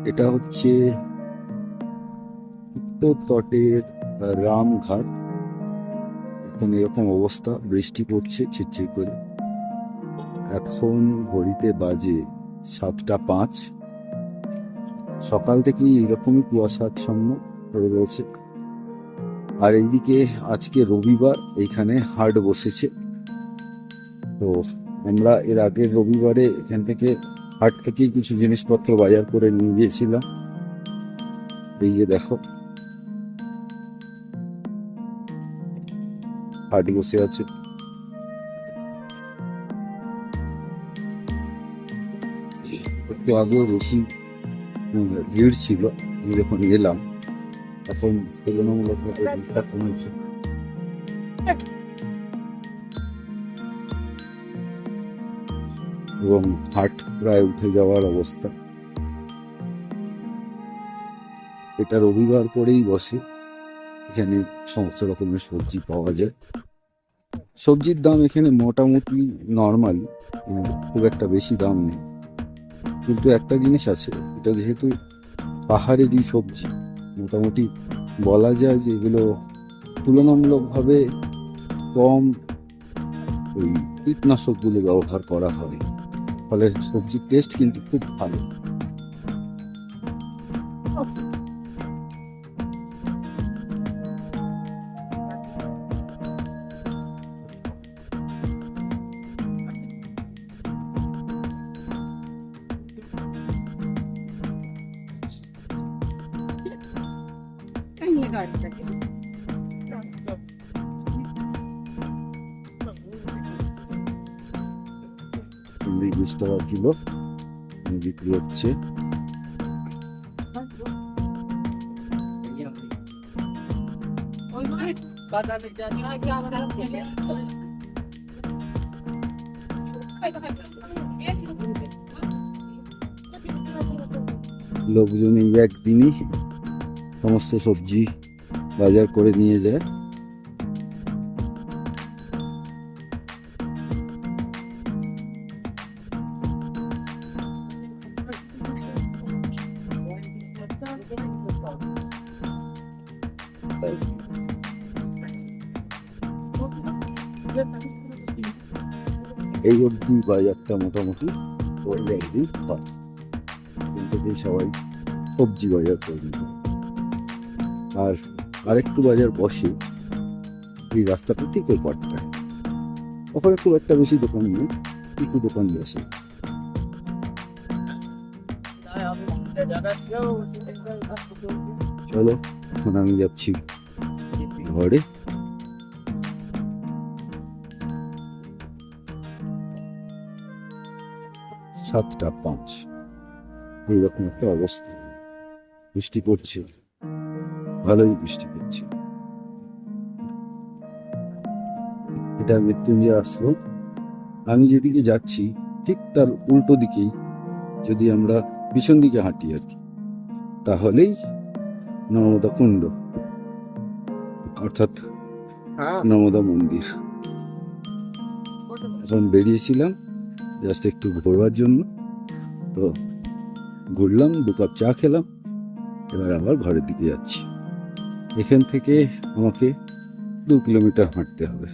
এটা হচ্ছে উত্তর তটের রামঘাট। এখন এরকম অবস্থা, বৃষ্টি পড়ছে ঝিরঝির করে। এখন ঘড়িতে বাজে 7টা 5। সকাল থেকেই এরকমই কুয়াশাচ্ছন্ন হয়ে রয়েছে। আর এইদিকে আজকে রবিবার, এইখানে হাট বসেছে। তো আমরা এর আগের রবিবারে এখান থেকে হাট থেকেই কিছু জিনিসপত্র বাজার করে নিয়ে গিয়েছিলাম। এই যে দেখো, হাট বসে আছে। একটু আগেও বেশি ভিড় ছিল, আমি যখন এলাম এখন তুলনামূলকভাবে ভিড়টা কমেছে। এবং হাট প্রায় উঠে যাওয়ার অবস্থা। এটা রবিবার করেই বসে। এখানে সমস্ত রকমের সবজি পাওয়া যায়। সবজির দাম এখানে মোটামুটি নর্মাল, খুব একটা বেশি দাম নেই। কিন্তু একটা জিনিস আছে, এটা যেহেতু পাহাড়েরই সবজি, মোটামুটি বলা যায় যে এগুলো তুলনামূলকভাবে কম ওই কীটনাশকগুলো ব্যবহার করা হয়, ফলে সবজির টেস্ট কিন্তু খুব ভালো। চিংড়ি 20 টাকা কিলো বিক্রি হচ্ছে। লোকজন এই একদিনই সমস্ত সবজি বাজার করে নিয়ে যায়। এই অবধি বাজারটা মোটামুটি একদিন হয়, কিন্তু সবাই সবজি বাজার করে নিয়ে। আর আরেকটু বাজার বসে এই রাস্তাটা ঠিক ওই পাটটায়। ওখানে খুব একটা বেশি দোকান নেই, কিছু দোকান বসে। চলো, এখন আমি যাচ্ছি ঘরে। 7টা 5, এইরকম একটা অবস্থা। বৃষ্টি পড়ছে, ভালোই বৃষ্টি পড়ছে। এটা মৃত্যুঞ্জয় আশ্রম। আমি যেদিকে যাচ্ছি ঠিক তার উল্টো দিকেই যদি আমরা পিছন দিকে হাঁটি আর কি, তাহলেই নর্মদা কুণ্ড, অর্থাৎ নর্মদা মন্দির। এখন বেরিয়েছিলাম জাস্ট একটু ঘোরবার জন্য, তো ঘুরলাম, 2 কাপ চা খেলাম, এবার আবার ঘরের দিকে যাচ্ছি। এখান থেকে আমাকে 2 কিলোমিটার হাঁটতে হবে,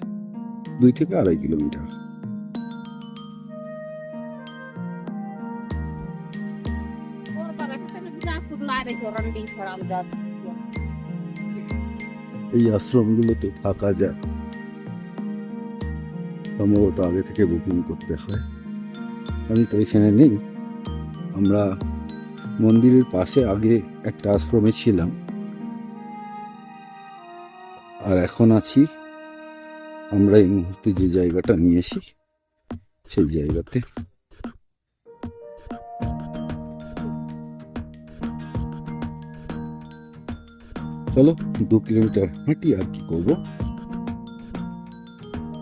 2 থেকে 2.5 কিলোমিটার। এই আশ্রমগুলোতে থাকা যায়, সম্ভবত আগে থেকে বুকিং করতে হয়। আমি তো এখানে নেই, আমরা মন্দিরের পাশে আগে একটা আশ্রমে ছিলাম, আর এখন আছি আমরা এই মুহূর্তে যে জায়গাটা নিয়েছি সেই জায়গাতে। চলো 2 কিলোমিটার হাঁটি, আর কি করবো।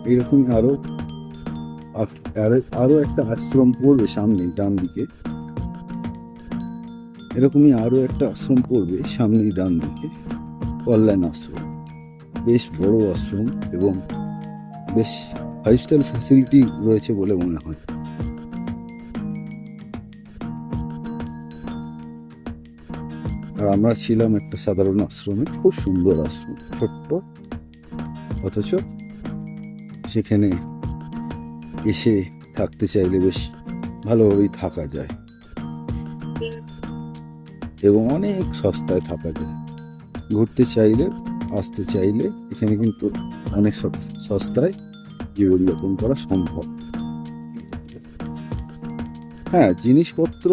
এইরকম আরো একটা আশ্রম পড়বে সামনে ডান দিকে, এরকমই আরো একটা আশ্রম পড়বে সামনে ডান দিকে, কল্যাণ আশ্রম। বেশ বড় আশ্রম এবং বেশ 5 স্টার ফ্যাসিলিটি রয়েছে বলে মনে হয়। আর আমরা ছিলাম একটা সাধারণ আশ্রমে, খুব সুন্দর আশ্রম, ছোট্ট, অথচ সেখানে এসে থাকতে চাইলে বেশ ভালোভাবেই থাকা যায় এবং অনেক সস্তায় থাকা যায়। ঘুরতে চাইলে, আসতে চাইলে এখানে কিন্তু অনেক সস্তায় জীবনযাপন করা সম্ভব। হ্যাঁ, জিনিসপত্র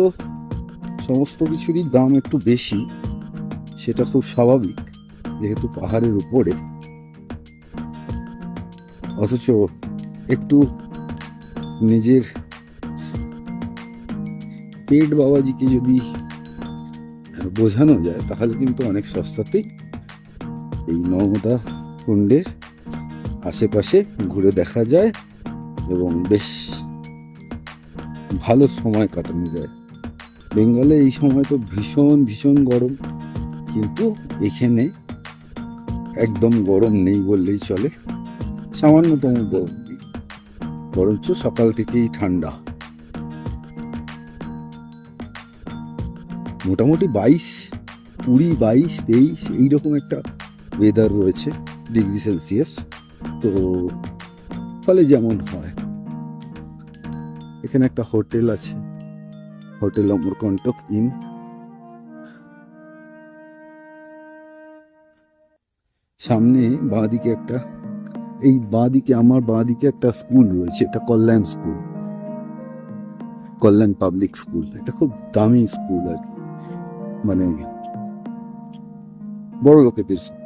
সমস্ত কিছুরই দাম একটু বেশি, সেটা খুব স্বাভাবিক যেহেতু পাহাড়ের উপরে। অথচ একটু নিজের পেট বাবাজিকে যদি বোঝানো যায় তাহলে কিন্তু অনেক সস্তাতেই এই নর্মদা কুণ্ডের আশেপাশে ঘুরে দেখা যায় এবং বেশ ভালো সময় কাটানো যায়। বেঙ্গলে এই সময় তো ভীষণ ভীষণ গরম, কিন্তু এখানে একদম গরম নেই বললেই চলে, সামান্যতম গরম নেই, বরঞ্চ সকাল থেকেই ঠান্ডা। মোটামুটি 22, 20, 22, 23 এইরকম একটা ওয়েদার রয়েছে, ডিগ্রি সেলসিয়াস। তো ফলে যেমন হয়, এখানে একটা হোটেল আছে, হোটেল অমরকণ্টক ইন। সামনে বাঁদিকে একটা, এই বাঁদিকে, আমার বাঁদিকে একটা স্কুল রয়েছে, এটা কল্যাণ স্কুল, কল্যাণ পাবলিক স্কুল। এটা খুব দামি স্কুল আর কি, মানে বড় লোকেদের স্কুল।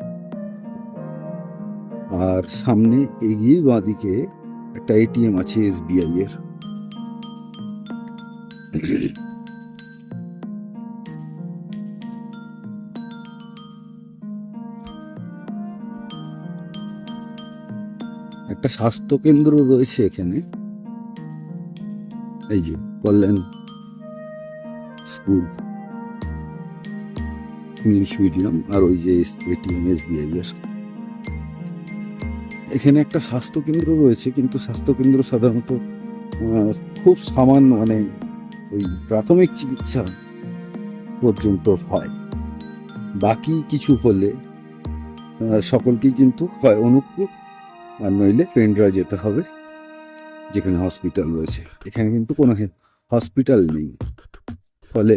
আর সামনে এগিয়ে বাঁদিকে একটা এটিএম আছে এসবিআই এর। একটা স্বাস্থ্য কেন্দ্র রয়েছে এখানে, এই যে কল্যাণ স্কুল ইংলিশ মিডিয়াম, আর ওই যে এটিএম এসবিআই এর। এখানে একটা স্বাস্থ্য কেন্দ্র রয়েছে, কিন্তু স্বাস্থ্য কেন্দ্র সাধারণত খুব সামান্য, মানে ওই প্রাথমিক চিকিৎসা পর্যন্ত হয়। বাকি কিছু হলে সকলকেই কিন্তু হয় অনুকূল, আর নইলে পেন্ড্রা যেতে হবে যেখানে হসপিটাল রয়েছে। এখানে কিন্তু কোনো হসপিটাল নেই, ফলে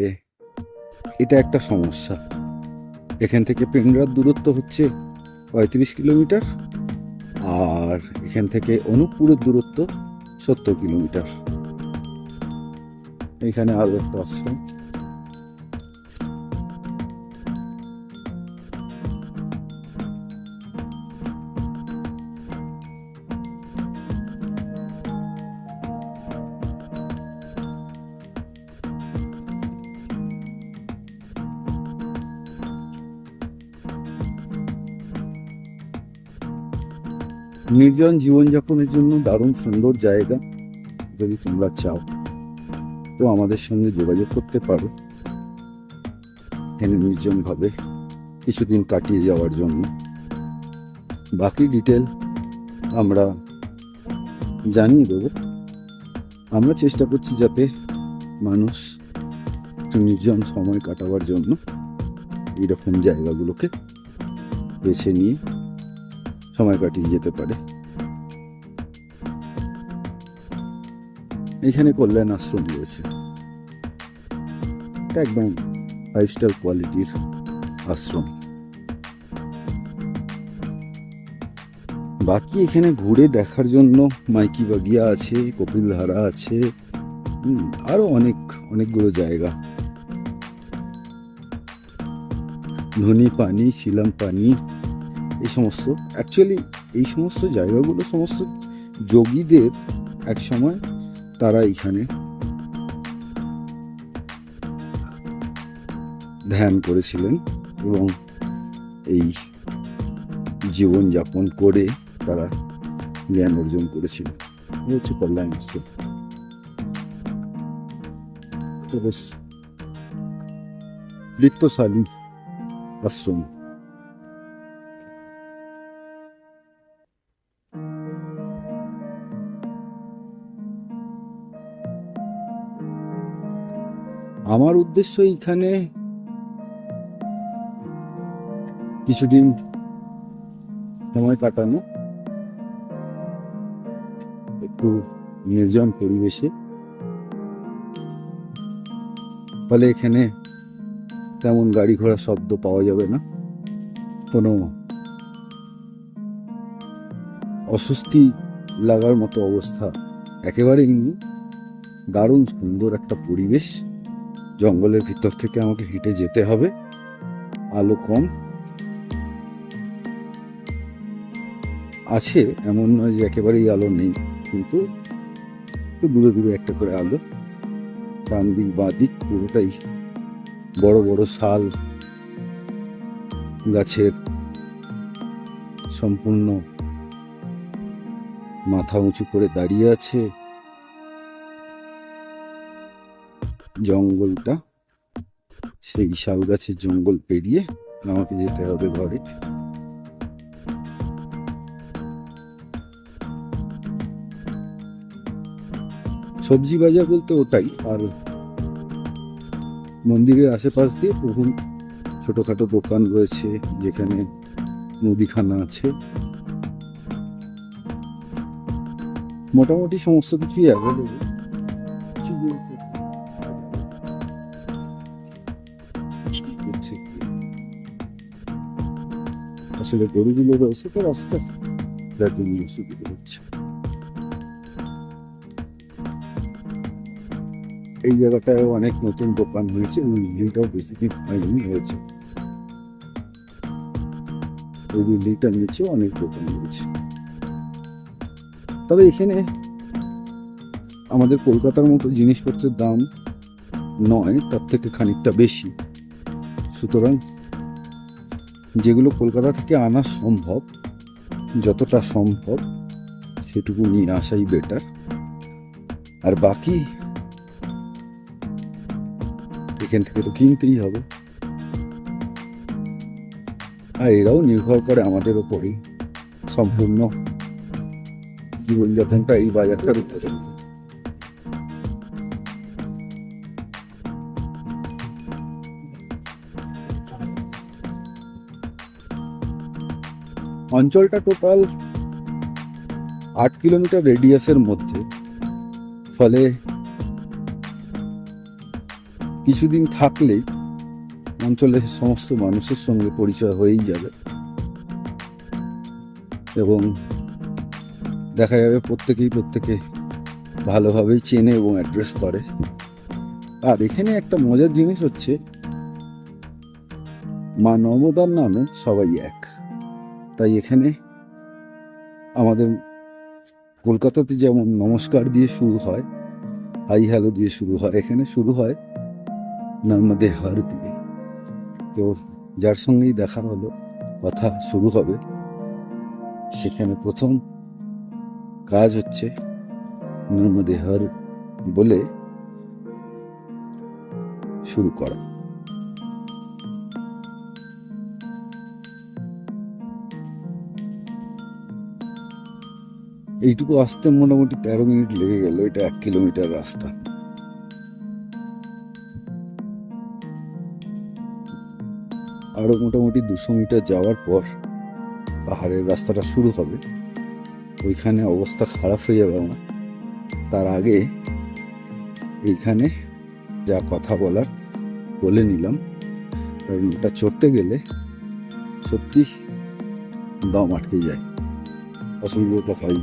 এটা একটা সমস্যা। এখান থেকে পেন্ড্রার দূরত্ব হচ্ছে 35 কিলোমিটার, আর এখান থেকে অনুপপুরের দূরত্ব 70 কিলোমিটার। এখানে আরো একটা আশ্রম। নির্জন জীবনযাপনের জন্য দারুণ সুন্দর জায়গা। যদি তোমরা চাও তো আমাদের সঙ্গে যোগাযোগ করতে পারো এখানে নির্জনভাবে কিছুদিন কাটিয়ে যাওয়ার জন্য। বাকি ডিটেল আমরা জানিয়ে দেবো। আমরা চেষ্টা করছি যাতে মানুষ একটু নির্জন সময় কাটাবার জন্য এইরকম জায়গাগুলোকে বেছে নিয়ে সময় কাটিয়ে যেতে পারে। এখানে কল্যাণ আশ্রম রয়েছে, এটা একদম 5 স্টার কোয়ালিটির আশ্রম। বাকি এখানে ঘুরে দেখার জন্য মাইকি বাগিয়া আছে, কপিলধারা আছে, আরো অনেকগুলো জায়গা, ধনী পানি, শিলাম পানি, এই সমস্ত, অ্যাকচুয়ালি এই সমস্ত জায়গাগুলো সমস্ত যোগীদের এক সময় তারা এখানে ধ্যান করেছিলেন এবং এই জীবনযাপন করে তারা জ্ঞান অর্জন করেছিলেন। এই হচ্ছে কল্যাণ আশ্রম। বেশ বৃত্তশালী আশ্রম। আমার উদ্দেশ্য এইখানে কিছুদিন সময় কাটানো একটু নির্জন পরিবেশে, ফলে এখানে তেমন গাড়ি ঘোড়া শব্দ পাওয়া যাবে না, কোনো অস্বস্তি লাগার মতো অবস্থা একেবারেই নেই। দারুণ সুন্দর একটা পরিবেশ। জঙ্গলের ভিতর থেকে আমাকে হেঁটে যেতে হবে, আলো কম আছে, এমন নয় যে একেবারেই আলো নেই, কিন্তু একটু দূরে দূরে একটা করে আলো। ডান দিক বাঁ দিক পুরোটাই বড় বড় শাল গাছের সম্পূর্ণ মাথা উঁচু করে দাঁড়িয়ে আছে। জঙ্গলটা, সেই শাল গাছের জঙ্গল পেরিয়ে আমাকে যেতে হবে ঘরে। সবজি বাজার বলতে ওটাই, আর মন্দিরের আশেপাশ দিয়ে বহু ছোটখাটো দোকান রয়েছে, যেখানে মুদিখানা আছে। মোটামুটি সমস্ত কিছুই অ্যাভেলেবল। আসলে গরুগুলো রয়েছে তো রাস্তা, যার জন্য সুবিধা হচ্ছে। এই জায়গাটায় অনেক নতুন দোকান হয়েছে, বিল্ডিংটাও বেশি দিন হয়নি হয়েছে। এই বিল্ডিংটার নিচে অনেক দোকান রয়েছে। তবে এখানে আমাদের কলকাতার মতো জিনিসপত্রের দাম নয়, তার থেকে খানিকটা বেশি। সুতরাং যেগুলো কলকাতা থেকে আনা সম্ভব, যতটা সম্ভব সেটুকু নিয়ে আসাই বেটার। আর বাকি এখান থেকে তো কিনতেই হবে। আর এরাও নির্ভর করে আমাদের ওপরেই, সম্পূর্ণ জীবনযাপনটা এই বাজারটার উপরে। অঞ্চলটা টোটাল 8 কিলোমিটার রেডিয়াসের মধ্যে, ফলে কিছুদিন থাকলেই অঞ্চলের সমস্ত মানুষের সঙ্গে পরিচয় হয়েই যাবে এবং দেখা যাবে প্রত্যেকে ভালোভাবেই চেনে এবং অ্যাড্রেস করে। আর এখানে একটা মজার জিনিস হচ্ছে, মা নর্মদার নামে সবাই এক। তাই এখানে আমাদের কলকাতাতে যেমন নমস্কার দিয়ে শুরু হয়, হাই হ্যালো দিয়ে শুরু হয়, এখানে শুরু হয় নর্মদে হর দিয়ে। তো যার সঙ্গেই দেখা হলো, কথা শুরু হবে, সেখানে প্রথম কাজ হচ্ছে নর্মদে হর বলে শুরু করা। এইটুকু আসতে মোটামুটি 13 মিনিট লেগে গেল। এটা 1 কিলোমিটার রাস্তা। আরো মোটামুটি 200 মিটার যাওয়ার পর পাহাড়ের রাস্তাটা শুরু হবে। ওইখানে অবস্থা খারাপ হয়ে যাবে আমার। তার আগে এইখানে যা কথা বলার বলে নিলাম, কারণ ওটা চড়তে গেলে সত্যি দম আটকে যায়, অসুবিধা হয়।